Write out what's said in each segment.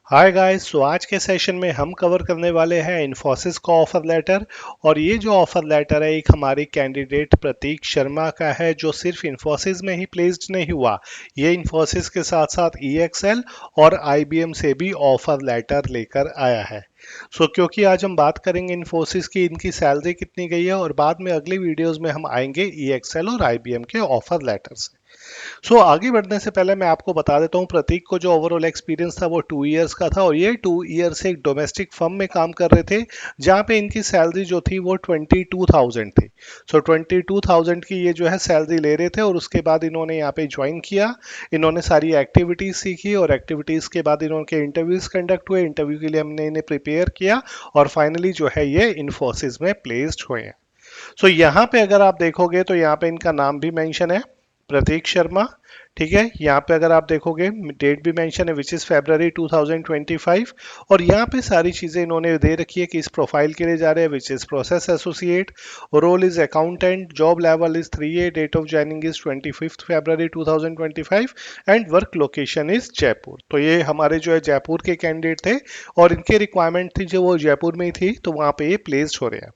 Hi guys. सो आज के session में हम कवर करने वाले हैं इन्फोसिस का ऑफर लेटर। और ये जो ऑफर लेटर है एक हमारे कैंडिडेट प्रतीक शर्मा का है जो सिर्फ इन्फोसिस में ही प्लेस्ड नहीं हुआ, ये इन्फोसिस के साथ साथ ईएक्सएल और आईबीएम से भी ऑफर लेटर लेकर आया है। क्योंकि आज हम बात करेंगे इन्फोसिस की, इनकी सैलरी कितनी गई है और बाद में अगली वीडियोस में हम आएंगे ईएक्सएल और आईबीएम के ऑफर लेटर से। आगे बढ़ने से पहले मैं आपको बता देता हूँ प्रतीक को जो ओवरऑल एक्सपीरियंस था वो 2 इयर्स का था और ये 2 इयर्स एक डोमेस्टिक फर्म में काम कर रहे थे जहाँ पे इनकी सैलरी जो थी वो 22,000 थी। 22,000 की ये जो है सैलरी ले रहे थे और उसके बाद इन्होंने यहाँ पे ज्वाइन किया। इन्होंने सारी एक्टिविटीज सीखी और एक्टिविटीज के बाद इन्होंने इंटरव्यूज कंडक्ट हुए, इंटरव्यू के लिए हमने इन्हें प्रिपेयर किया और फाइनली जो है ये इन्फोसिस में प्लेस्ड हुए हैं। यहाँ पे अगर आप देखोगे तो यहाँ पे इनका नाम भी मेंशन है, प्रतीक शर्मा। ठीक है, यहाँ पे अगर आप देखोगे डेट भी मेंशन है विच इज February 2025। और यहाँ पे सारी चीजें इन्होंने दे रखी है कि इस प्रोफाइल के लिए जा रहे हैं which is process associate, role is accountant, job level is 3A, date of joining is 25 February 2025 and work location is Jaipur. तो ये हमारे जो है जयपुर के कैंडिडेट थे और इनकी रिक्वायरमेंट थी जो वो जयपुर में ही थी, तो वहाँ पे ये प्लेस्ड हो रहे हैं।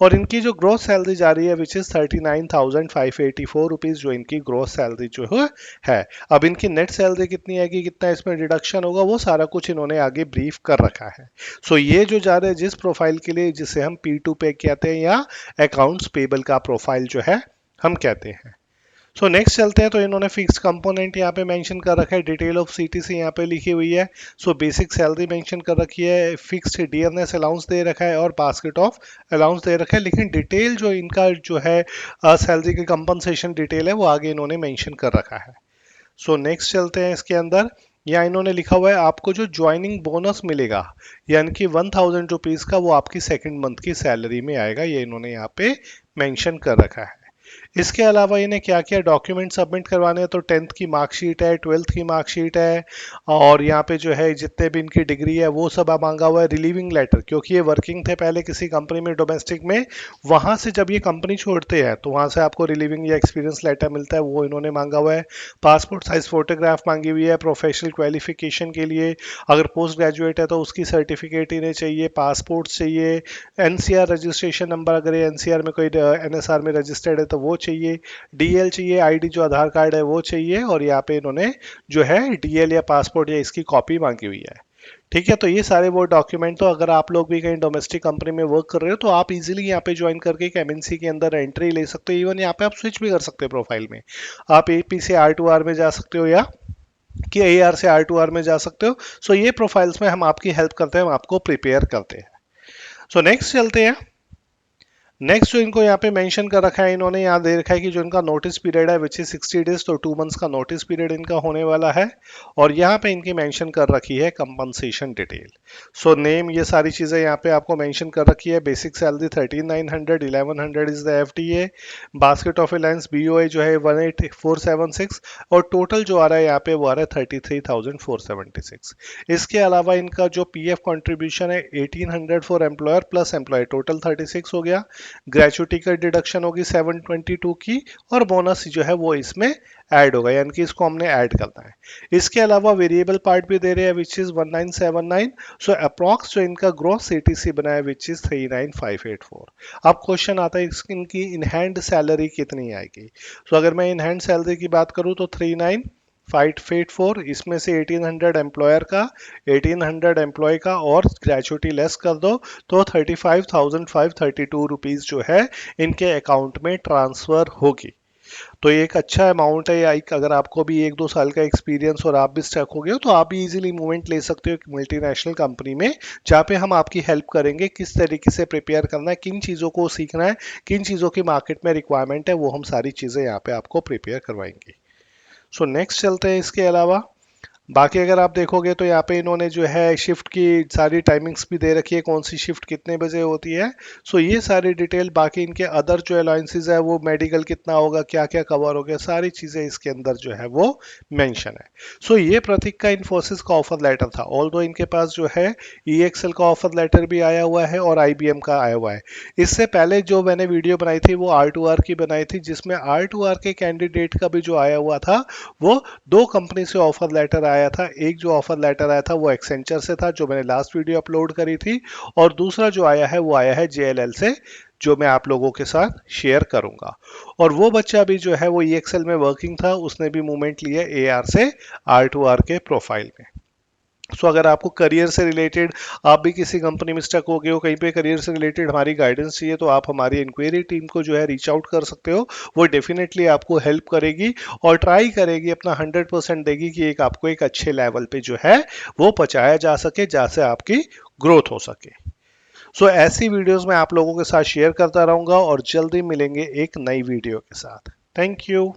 और इनकी जो ग्रोथ सैलरी जा रही है विच इज 39,584 रुपीज, जो इनकी ग्रोथ सैलरी जो है। अब इनकी नेट सैलरी कितनी आएगी, कितना इसमें डिडक्शन होगा, वो सारा कुछ इन्होंने आगे ब्रीफ कर रखा है। ये जो जा रहे हैं जिस प्रोफाइल के लिए, जिसे हम P2 पे कहते हैं या अकाउंट्स पेबल का प्रोफाइल जो है हम कहते हैं। नेक्स्ट चलते हैं। तो इन्होंने फिक्स कंपोनेंट यहाँ पे मेंशन कर रखा है, डिटेल ऑफ सीटीसी यहाँ पे लिखी हुई है। बेसिक सैलरी मेंशन कर रखी है, फिक्स्ड डीएनएस अलाउंस दे रखा है और बास्केट ऑफ अलाउंस दे रखा है। लेकिन डिटेल जो इनका जो है सैलरी की कंपनसेशन डिटेल है वो आगे इन्होंने मेंशन कर रखा है। नेक्स्ट चलते हैं इसके अंदर। यहाँ इन्होंने लिखा हुआ है आपको जो ज्वाइनिंग बोनस मिलेगा यानी कि 1,000 रुपीज का, वो आपकी सेकेंड मंथ की सैलरी में आएगा, ये इन्होंने यहाँ पे मेंशन कर रखा है। इसके अलावा इन्हें क्या क्या डॉक्यूमेंट सबमिट करवाने हैं, तो 10th की मार्कशीट है, 12th की मार्कशीट है और यहाँ पे जो है जितने भी इनकी डिग्री है वो सब मांगा हुआ है। रिलीविंग लेटर, क्योंकि ये वर्किंग थे पहले किसी कंपनी में डोमेस्टिक में, वहां से जब ये कंपनी छोड़ते हैं तो वहां से आपको रिलीविंग या एक्सपीरियंस लेटर मिलता है, वो इन्होंने मांगा हुआ है। पासपोर्ट साइज फोटोग्राफ मांगी हुई है प्रोफेशनल क्वालिफिकेशन के लिए, अगर पोस्ट ग्रेजुएट है तो उसकी सर्टिफिकेट इन्हें चाहिए, पासपोर्ट चाहिए, एनसीआर रजिस्ट्रेशन नंबर, अगर ये एनसीआर में कोई एनएसआर में रजिस्टर्ड है तो वो चाहिए, डीएल चाहिए, आईडी जो आधार कार्ड है वो चाहिए और यहाँ पे इन्होंने जो है डीएल या पासपोर्ट या इसकी कॉपी मांगी हुई है। ठीक है, तो ये सारे वो डॉक्यूमेंट, तो अगर आप लोग भी कहीं डोमेस्टिक कंपनी में वर्क कर रहे हो तो आप इजीली यहाँ पे ज्वाइन करके एक एमएनसी के अंदर एंट्री ले सकते हो। इवन यहाँ पे आप स्विच भी कर सकते हो प्रोफाइल में, आप एपी से R2R में जा सकते हो या कि AR से R2R में जा सकते हो। ये प्रोफाइल्स में हम आपकी हेल्प करते हैं, हम आपको प्रिपेयर करते हैं। नेक्स्ट चलते हैं। नेक्स्ट जो इनको यहाँ पे मेंशन कर रखा है, इन्होंने यहाँ दे रखा है कि जो इनका नोटिस पीरियड है विच इज 60 डेज, तो 2 मंथ्स का नोटिस पीरियड इनका होने वाला है। और यहाँ पे इनकी मेंशन कर रखी है कंपनसेशन डिटेल। नेम, ये सारी चीज़ें यहाँ पे आपको मेंशन कर रखी है। Basic salary 13,900, 1100 is the FTA, basket of alliance BOI जो है 18,476 और टोटल जो आ रहा है यहाँ पे वो आ रहा है 33,476। इसके अलावा इनका जो PF कॉन्ट्रीब्यूशन है 1,800 for employer plus employee, total 36 हो गया। ग्रेचुटी का डिडक्शन होगी 722 की और बोनस जो है वो इसमें ऐड होगा, यानी कि इसको हमने ऐड करना है। इसके अलावा वेरिएबल पार्ट भी दे रहे हैं विच इज 1979। अप्रॉक्स जो इनका ग्रॉस CTC बना है विच इज 39,584। अब क्वेश्चन आता है इनकी इन हैंड सैलरी कितनी आएगी। अगर मैं इन हैंड सैलरी की बात करूं तो 39,584, इसमें से 1,800 एम्प्लॉयर का, 1,800 एम्प्लॉय का और ग्रेचुटी लेस कर दो तो 35,532 रुपीज जो है इनके अकाउंट में ट्रांसफर होगी। तो ये एक अच्छा अमाउंट है। या अगर आपको भी 1-2 साल का एक्सपीरियंस और आप भी स्टक हो गए हो तो आप भी इजीली मूवमेंट ले सकते हो एक मल्टीनेशनल कंपनी में, जहाँ पे हम आपकी हेल्प करेंगे किस तरीके से प्रिपेयर करना है, किन चीज़ों को सीखना है, किन चीज़ों की मार्केट में रिक्वायरमेंट है, वो हम सारी चीज़ें यहाँ पे आपको प्रिपेयर करवाएंगे। नेक्स्ट चलते हैं। इसके अलावा बाकी अगर आप देखोगे तो यहाँ पे इन्होंने जो है शिफ्ट की सारी टाइमिंग्स भी दे रखी है, कौन सी शिफ्ट कितने बजे होती है। ये सारी डिटेल, बाकी इनके अदर जो अलाउंसेस है वो मेडिकल कितना होगा, क्या क्या कवर हो गया, सारी चीज़ें इसके अंदर जो है वो मेंशन है। ये प्रतीक का इन्फोसिस का ऑफर लेटर था। ऑल्दो इनके पास जो है EXL का ऑफर लेटर भी आया हुआ है और IBM का आया हुआ है। इससे पहले जो मैंने वीडियो बनाई थी वो R2R की बनाई थी, जिसमें R2R के कैंडिडेट का भी जो आया हुआ था वो 2 कंपनी से ऑफर लेटर आया आया था, एक जो ऑफर लेटर आया था वो एक्सेंचर से था जो मैंने लास्ट वीडियो अपलोड करी थी, और दूसरा जो आया है वो आया है JLL से, जो मैं आप लोगों के साथ शेयर करूंगा। और वो बच्चा भी जो है वो EXL में वर्किंग था, उसने भी मूवमेंट लिया AR से R2R के प्रोफाइल में। सो अगर आपको करियर से रिलेटेड, आप भी किसी कंपनी में स्टक हो गए हो, कहीं पे करियर से रिलेटेड हमारी गाइडेंस चाहिए, तो आप हमारी इंक्वायरी टीम को जो है रीच आउट कर सकते हो। वो डेफिनेटली आपको हेल्प करेगी और ट्राई करेगी, अपना 100% देगी कि एक आपको एक अच्छे लेवल पे जो है वो पहुंचाया जा सके, जहाँ से आपकी ग्रोथ हो सके। सो ऐसी वीडियोस मैं आप लोगों के साथ शेयर करता रहूंगा और जल्दी मिलेंगे एक नई वीडियो के साथ। Thank you.